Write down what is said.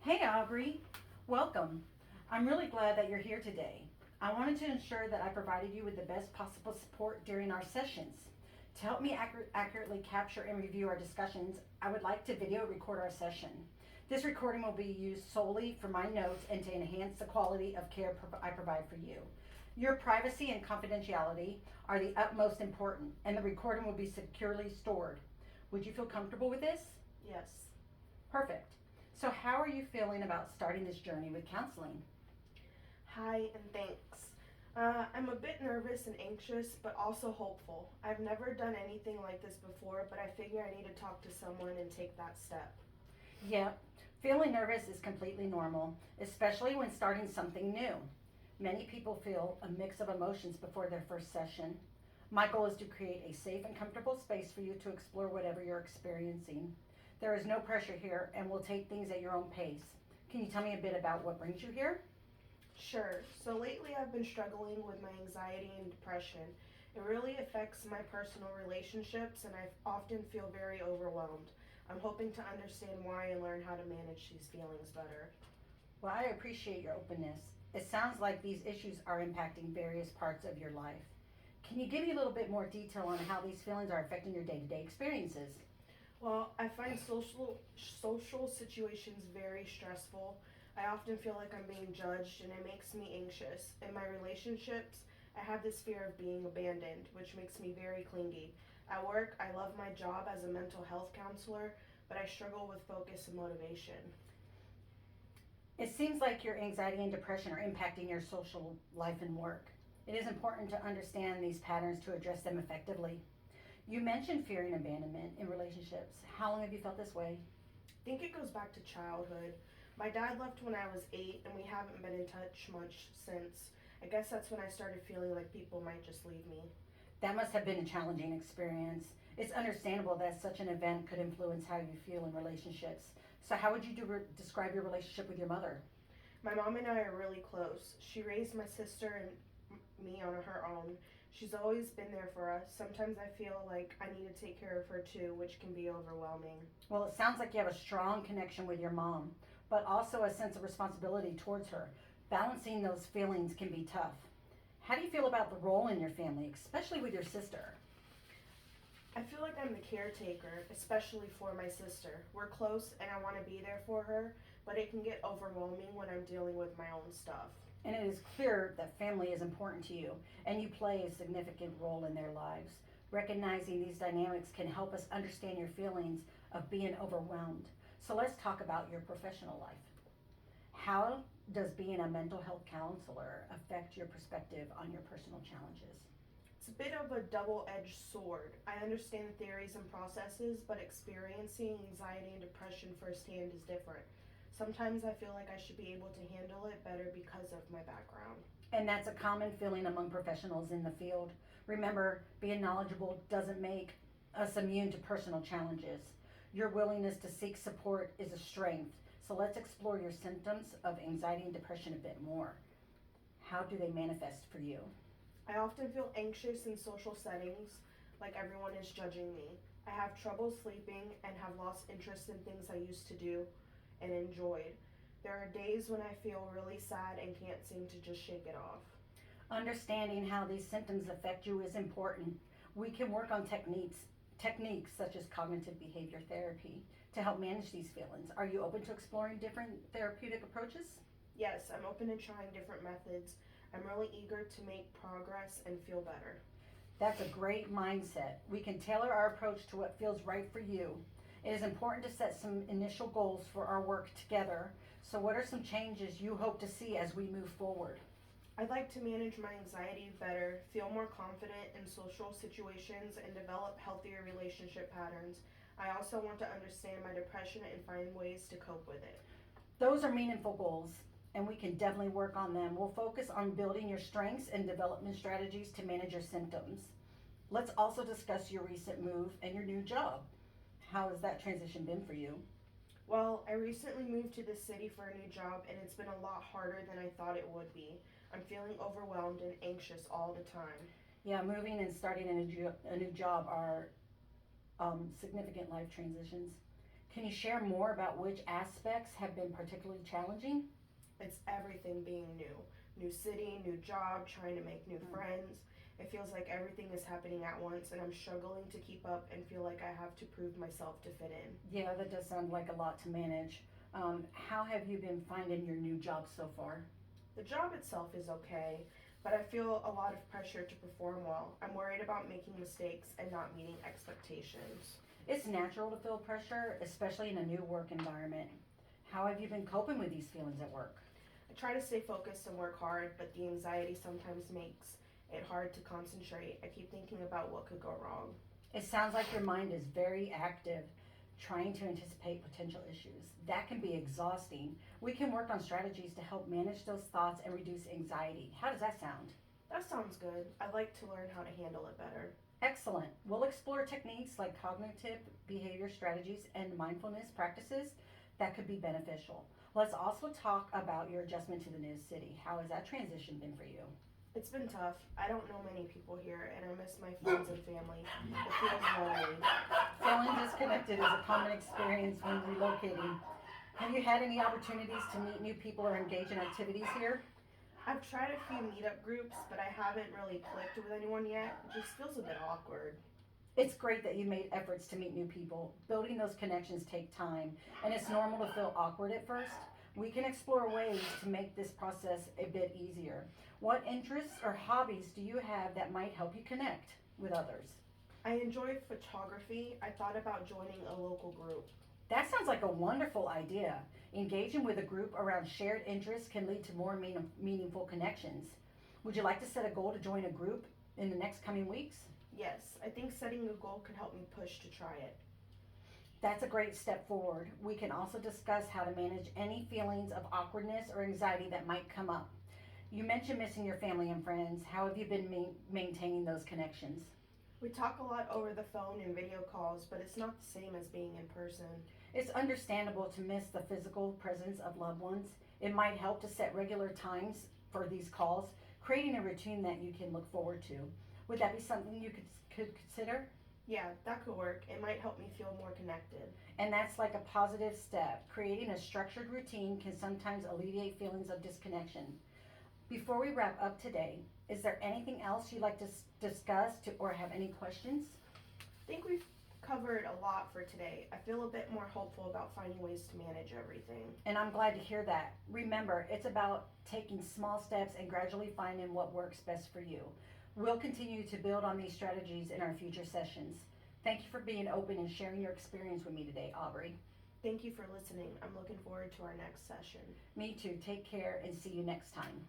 Hey Aubrey, welcome. I'm really glad that you're here today. I wanted to ensure that I provided you with the best possible support during our sessions. To help me accurately capture and review our discussions, I would like to video record our session. This recording will be used solely for my notes and to enhance the quality of care I provide for you. Your privacy and confidentiality are the utmost important, and the recording will be securely stored. Would you feel comfortable with this? Yes. Perfect. So, how are you feeling about starting this journey with counseling? Hi and thanks. I'm a bit nervous and anxious, but also hopeful. I've never done anything like this before, but I figure I need to talk to someone and take that step. Yeah, feeling nervous is completely normal, especially when starting something new. Many people feel a mix of emotions before their first session. My goal is to create a safe and comfortable space for you to explore whatever you're experiencing. There is no pressure here, and we'll take things at your own pace. Can you tell me a bit about what brings you here? Sure. So lately I've been struggling with my anxiety and depression. It really affects my personal relationships, and I often feel very overwhelmed. I'm hoping to understand why and learn how to manage these feelings better. Well, I appreciate your openness. It sounds like these issues are impacting various parts of your life. Can you give me a little bit more detail on how these feelings are affecting your day to day experiences? Well, I find social situations very stressful. I often feel like I'm being judged and it makes me anxious. In my relationships, I have this fear of being abandoned, which makes me very clingy. At work, I love my job as a mental health counselor, but I struggle with focus and motivation. It seems like your anxiety and depression are impacting your social life and work. It is important to understand these patterns to address them effectively. You mentioned fearing abandonment in relationships. How long have you felt this way? I think it goes back to childhood. My dad left when I was 8, and we haven't been in touch much since. I guess that's when I started feeling like people might just leave me. That must have been a challenging experience. It's understandable that such an event could influence how you feel in relationships. So, how would you describe your relationship with your mother? My mom and I are really close. She raised my sister and me on her own. She's always been there for us. Sometimes I feel like I need to take care of her too, which can be overwhelming. Well, it sounds like you have a strong connection with your mom, but also a sense of responsibility towards her. Balancing those feelings can be tough. How do you feel about the role in your family, especially with your sister? I feel like I'm the caretaker, especially for my sister. We're close and I want to be there for her, but it can get overwhelming when I'm dealing with my own stuff. And it is clear that family is important to you, and you play a significant role in their lives. Recognizing these dynamics can help us understand your feelings of being overwhelmed. So let's talk about your professional life. How does being a mental health counselor affect your perspective on your personal challenges? It's a bit of a double edged sword. I understand the theories and processes, but experiencing anxiety and depression firsthand is different. Sometimes I feel like I should be able to handle it better because of my background. And that's a common feeling among professionals in the field. Remember, being knowledgeable doesn't make us immune to personal challenges. Your willingness to seek support is a strength. So let's explore your symptoms of anxiety and depression a bit more. How do they manifest for you? I often feel anxious in social settings, like everyone is judging me. I have trouble sleeping and have lost interest in things I used to do and enjoyed. There are days when I feel really sad and can't seem to just shake it off. Understanding how these symptoms affect you is important. We can work on techniques such as cognitive behavior therapy to help manage these feelings. Are you open to exploring different therapeutic approaches? Yes, I'm open to trying different methods. I'm really eager to make progress and feel better. That's a great mindset. We can tailor our approach to what feels right for you. It is important to set some initial goals for our work together. So, what are some changes you hope to see as we move forward? I'd like to manage my anxiety better, feel more confident in social situations, and develop healthier relationship patterns. I also want to understand my depression and find ways to cope with it. Those are meaningful goals, and we can definitely work on them. We'll focus on building your strengths and development strategies to manage your symptoms. Let's also discuss your recent move and your new job. How has that transition been for you? Well, I recently moved to this city for a new job, and it's been a lot harder than I thought it would be. I'm feeling overwhelmed and anxious all the time. Yeah, moving and starting a new job are significant life transitions. Can you share more about which aspects have been particularly challenging? It's everything being new. New city, new job, trying to make new friends. It feels like everything is happening at once and I'm struggling to keep up and feel like I have to prove myself to fit in. Yeah, that does sound like a lot to manage. How have you been finding your new job so far? The job itself is okay, but I feel a lot of pressure to perform well. I'm worried about making mistakes and not meeting expectations. It's natural to feel pressure, especially in a new work environment. How have you been coping with these feelings at work? I try to stay focused and work hard, but the anxiety sometimes makes it hard to concentrate. I keep thinking about what could go wrong. It sounds like your mind is very active, trying to anticipate potential issues. That can be exhausting. We can work on strategies to help manage those thoughts and reduce anxiety. How does that sound? That sounds good. I'd like to learn how to handle it better. Excellent. We'll explore techniques like cognitive behavior strategies and mindfulness practices that could be beneficial. Let's also talk about your adjustment to the new city. How has that transition been for you? It's been tough. I don't know many people here, and I miss my friends and family. It feels lonely. Feeling disconnected is a common experience when relocating. Have you had any opportunities to meet new people or engage in activities here? I've tried a few meetup groups, but I haven't really clicked with anyone yet. It just feels a bit awkward. It's great that you made efforts to meet new people. Building those connections take time, and it's normal to feel awkward at first. We can explore ways to make this process a bit easier. What interests or hobbies do you have that might help you connect with others? I enjoy photography. I thought about joining a local group. That sounds like a wonderful idea. Engaging with a group around shared interests can lead to more meaningful connections. Would you like to set a goal to join a group in the next coming weeks? Yes, I think setting a goal could help me push to try it. That's a great step forward. We can also discuss how to manage any feelings of awkwardness or anxiety that might come up. You mentioned missing your family and friends. How have you been maintaining those connections? We talk a lot over the phone and video calls, but it's not the same as being in person. It's understandable to miss the physical presence of loved ones. It might help to set regular times for these calls, creating a routine that you can look forward to. Would that be something you could consider? Yeah, that could work. It might help me feel more connected. And that's like a positive step. Creating a structured routine can sometimes alleviate feelings of disconnection. Before we wrap up today, is there anything else you'd like to discuss or have any questions? I think we've covered a lot for today. I feel a bit more hopeful about finding ways to manage everything. And I'm glad to hear that. Remember, it's about taking small steps and gradually finding what works best for you. We'll continue to build on these strategies in our future sessions. Thank you for being open and sharing your experience with me today, Aubrey. Thank you for listening. I'm looking forward to our next session. Me too. Take care and see you next time.